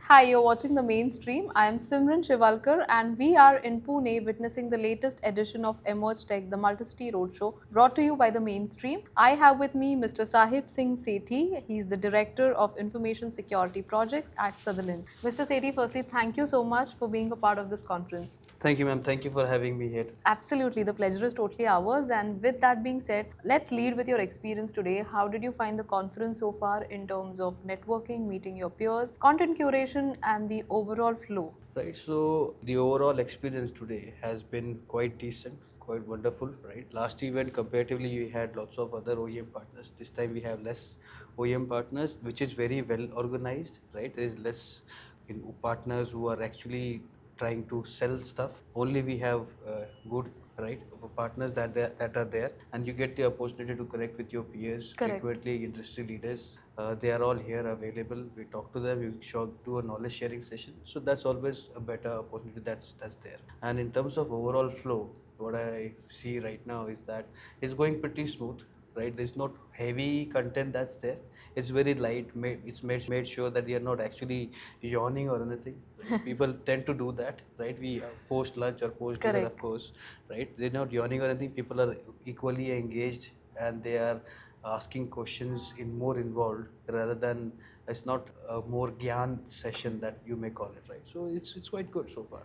Hi, you're watching the mainstream. I am Simran Shiwalkar, and we are in Pune witnessing the latest edition of Emerge Tech, the Multicity Roadshow, brought to you by the mainstream. I have with me Mr. Sahibsingh Sethi. He's the Director of Information Security Projects at Sutherland. Mr. Sethi, firstly, thank you so much for being a part of this conference. Thank you, ma'am. Thank you for having me here. Absolutely, the pleasure is totally ours. And with that being said, let's lead with your experience today. How did you find the conference so far in terms of networking, meeting your peers, content curation, and the overall flow? Right. So the overall experience today has been quite decent, quite wonderful. Right. Last event comparatively, we had lots of other OEM partners. This time we have less OEM partners, which is very well organized. Right. There is less partners who are actually trying to sell stuff. Only we have good right partners that are there, and you get the opportunity to connect with your peers, Correct. frequently industry leaders. They are all here available. We talk to them. We do a knowledge sharing session. So that's always a better opportunity that's there. And in terms of overall flow, what I see right now is that it's going pretty smooth. Right, there's not heavy content that's there. It's very light. It's made sure that you're not actually yawning or anything. People tend to do that, right? We post lunch or post dinner, of course, right? They're not yawning or anything. People are equally engaged and they are asking questions in more involved rather than it's not a more gyan session that you may call it, right? So it's quite good so far.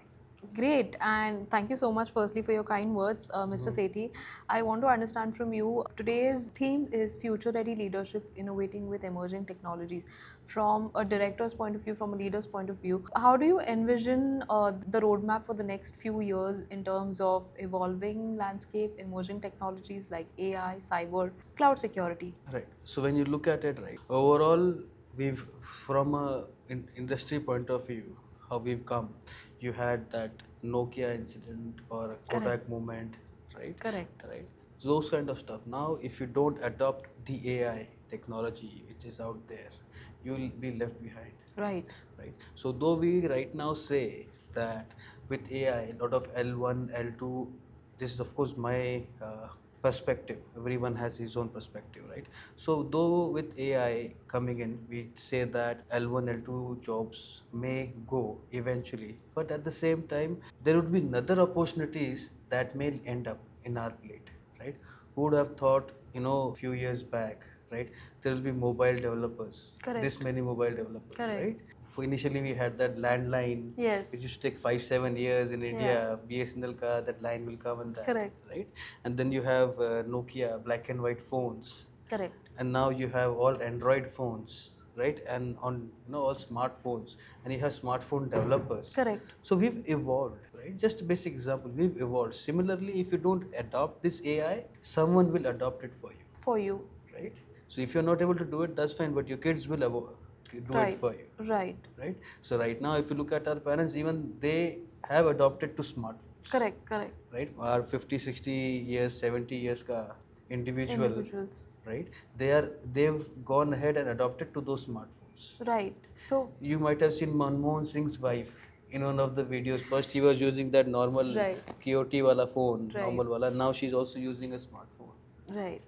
Great, and thank you so much firstly for your kind words, Mr. Sethi. I want to understand from you, today's theme is future ready leadership innovating with emerging technologies. From a director's point of view, from a leader's point of view, how do you envision the roadmap for the next few years in terms of evolving landscape, emerging technologies like AI, cyber, cloud security? Right. So when you look at it, right, overall, we've from a industry point of view, how we've come. You had that Nokia incident or a Kodak movement, right? Correct. Right. So those kind of stuff. Now, if you don't adopt the AI technology which is out there, you will be left behind. Right. Right. So though we right now say that with AI, a lot of L1, L2, this is of course my perspective. Everyone has his own perspective, right? So though with AI coming in, we say that L1, L2 jobs may go eventually, but at the same time, there would be other opportunities that may end up in our plate, right? Who would have thought, a few years back, right? There will be mobile developers. Correct. This many mobile developers, Correct. right? So initially we had that landline. Yes. It used to take 5-7 years in India. BSNL ka that line will come and that. Correct. Right? And then you have Nokia black and white phones. Correct. And now you have all Android phones, right? And on all smartphones, and you have smartphone developers. Correct. So we've evolved, right? Just a basic example, we've evolved. Similarly, if you don't adopt this AI, someone will adopt it for you. For you. Right? So if you're not able to do it, that's fine, but your kids will do it for you. Right. Right? So right now, if you look at our parents, even they have adopted to smartphones. Correct. Right? Our 50, 60 years, 70 years ka individuals, right? They've gone ahead and adopted to those smartphones. Right. So you might have seen Manmohan Singh's wife in one of the videos. First, he was using that normal KOT wala phone, normal wala. Now she's also using a smartphone. Right.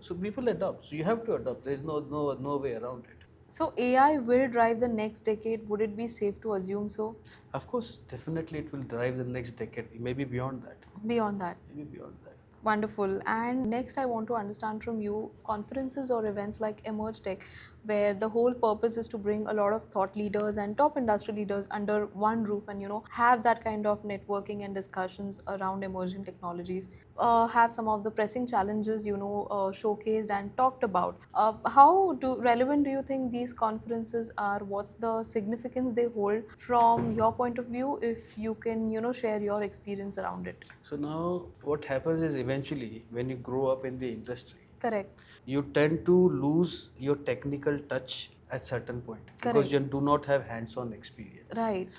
So people adopt. So you have to adopt. There is no way around it. So AI will drive the next decade. Would it be safe to assume so? Of course, definitely it will drive the next decade. Maybe beyond that. Beyond that. Maybe beyond that. Wonderful. And next I want to understand from you, conferences or events like Emerge Tech, where the whole purpose is to bring a lot of thought leaders and top industry leaders under one roof and have that kind of networking and discussions around emerging technologies, have some of the pressing challenges showcased and talked about. How relevant do you think these conferences are? What's the significance they hold from your point of view, if you can share your experience around it? So now what happens is eventually when you grow up in the industry, correct, you tend to lose your technical touch at certain point. Correct. Because you do not have hands-on experience. Right.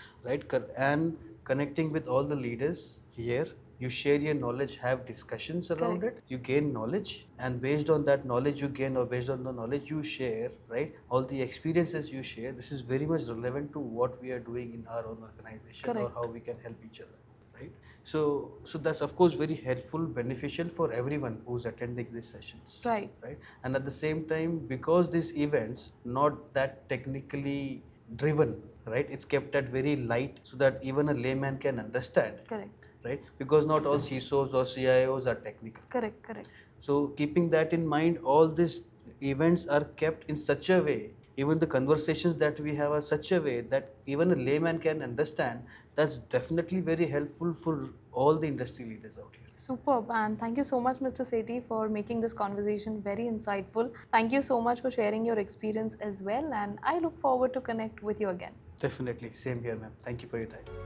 And connecting with all the leaders here, you share your knowledge, have discussions around it, you gain knowledge, and based on that knowledge you gain or based on the knowledge you share, right, all the experiences you share, this is very much relevant to what we are doing in our own organization. Correct. Or how we can help each other. Right? So that's of course very helpful, beneficial for everyone who's attending these sessions. Right. And at the same time, because these events not that technically driven, right? It's kept at very light so that even a layman can understand, Correct. right? Because not all CISOs or CIOs are technical. Correct. Correct. So keeping that in mind, all these events are kept in such a way, even the conversations that we have are such a way that even a layman can understand. That's definitely very helpful for all the industry leaders out here. Superb, and thank you so much, Mr. Sethi, for making this conversation very insightful. Thank you so much for sharing your experience as well, and I look forward to connect with you again. Definitely. Same here, ma'am. Thank you for your time.